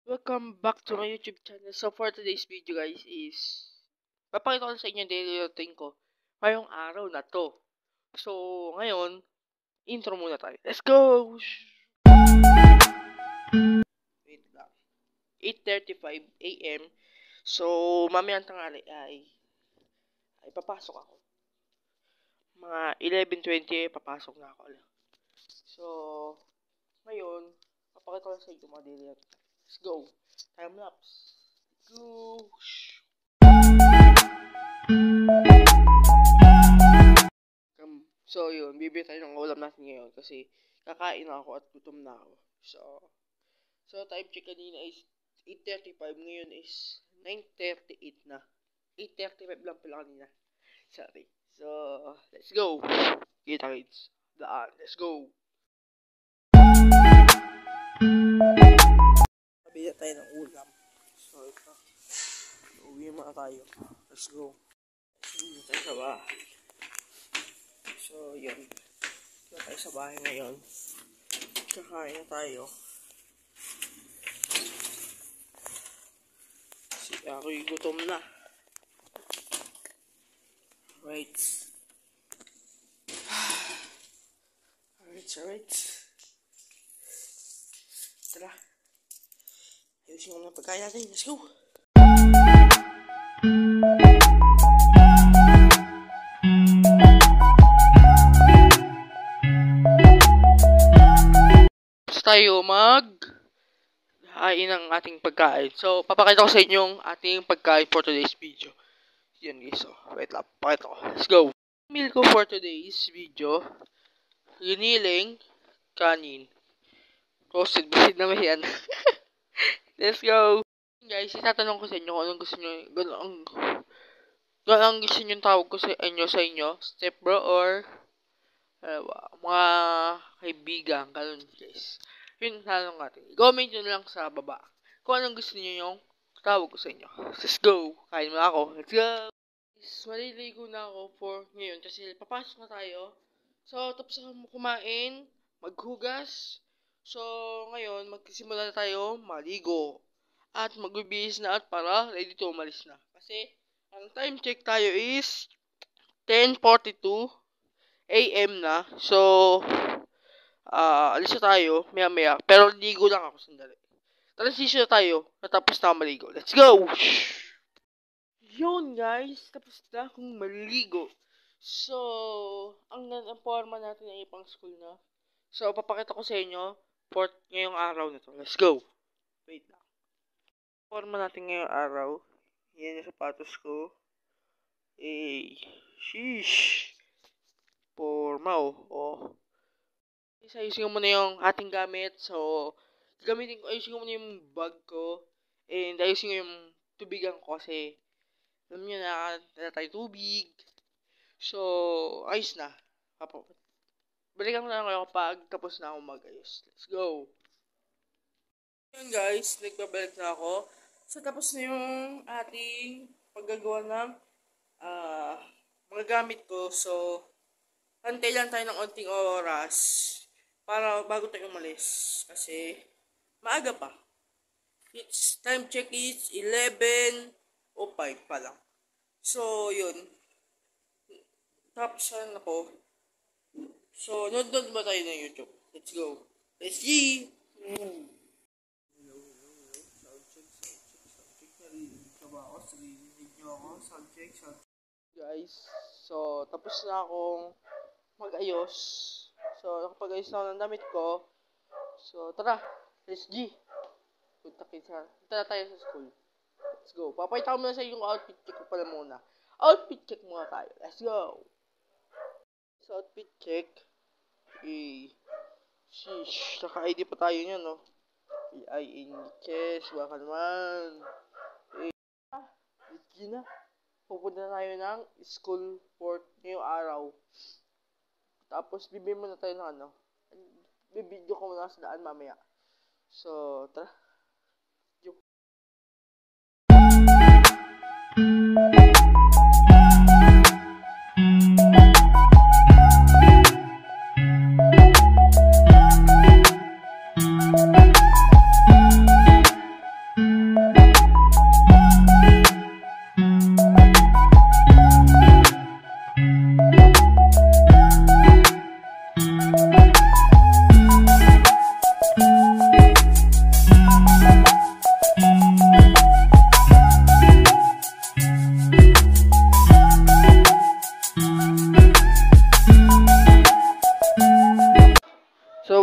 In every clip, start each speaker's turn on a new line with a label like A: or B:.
A: Welcome back to my YouTube channel. So for today's video guys is papakita ko sa inyo yung daily routine ko ngayong araw na to. So ngayon, intro muna tayo. Let's go! Wait lang. 8:35 AM. So mamayang tanghali ay papasok ako. Mga 11:20 papasok na ako. So ngayon, papakita ko sa inyo mga daily routine. Let's go. Time lapse. Go. So yun, bibili tayo ng ulam natin ngayon kasi kakain na ako at gutom na ako. So time check kanina is 8:35, ngayon is 9:38 na. 8:35 lang pala kanina. Sorry. So, let's go. Kita kids. Daan. Let's go. Pabili tayo ng ulam. So, ito. Uwi muna tayo. Let's go. Uwi tayo sa bahay. So, yun. Uwi tayo sa bahay ngayon. Kakain na tayo. Kasi ako'y gutom na. Alright. Alright. Tara. Ayusin ko na pagkain natin. Let's go! Tapos tayo hain ng ating pagkain. So, papakita ko sa inyo yung ating pagkain for today's video. Yan guys. So, wait lang. Pakita ko. Let's go! Meal ko for today's video. Giniling kanin. Roasted beef naman yan. Let's go! Guys, itatanong ko sa inyo kung anong gusto nyo. Ganang gusto nyo tawag ko sa inyo. Step bro or mga kaibigan. Ganun guys. Yun tanong natin. Comment nyo lang sa baba kung anong gusto nyo yung tawag ko sa inyo. Let's go! Kain mo ako. Let's go! Guys, maliligo na ako for ngayon kasi papasok na tayo. So, tapos ako kumain, maghugas. So, ngayon, magsisimula na tayo maligo. At magbibihis na at para ready to umalis na. Kasi, ang time check tayo is 10:42 AM na. So, alis na tayo, maya. Pero ligo lang ako sandali. Transition na tayo, natapos na maligo. Let's go! Yun guys, tapos na akong maligo. So, ang forma natin ay pang school na. So, papakita ko sa inyo ngayong araw na to. Let's go! Wait lang. Forma natin ngayong araw. Yan yung sapatos ko. Sheesh! Forma oh. Ayusin ko muna yung ating gamit. So, ayusin ko muna yung bag ko. And ayusin ko yung tubigan ko kasi alam nyo na tayo tubig. So, ayos na. Balikan ko na lang kayo kapag tapos na ako mag-ayos. Let's go! Yun guys, nagbabalik na ako. So, tapos na yung ating paggagawa ng mga gamit ko. So, antay lang tayo ng onting oras para bago tayo umalis. Kasi, maaga pa. Time check is 11:05 pa lang. So, yun. Tapos na ako. So, nod ba tayo ng YouTube? Let's go. Let's G! Hello. Soundcheck. Narinig ka ba ako? Narinig nyo ako? Soundcheck. Guys, so, tapos na akong mag-ayos. So, nakapag-ayos na ako ng damit ko. So, tara. Let's G! Punta tayo sa school. Let's go. Papakita ko muna sa inyo yung outfit check ko pala muna. Outfit check muna tayo. Let's go! So, outfit check. Sheesh. Naka-ID pa tayo niyan, no? PI in chest. Baka naman. Let's G na. Pupunta na tayo ng school for ngayong araw. Tapos, bibigyan muna tayo ng bibidyo ko muna sa daan mamaya. So, tara.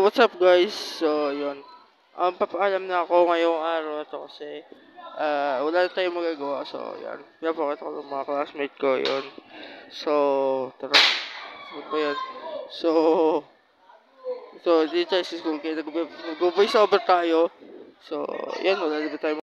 A: what's up guys? So, yun. Papaalam na ako ngayong araw na to kasi wala na tayong magagawa. So, yan. Pinapakita ko ng mga classmate ko, yun. So, tara. Ano ba yan? So, dito tayo sa school. Kaya nag-voice over tayo. So, yan. Wala na ba tayo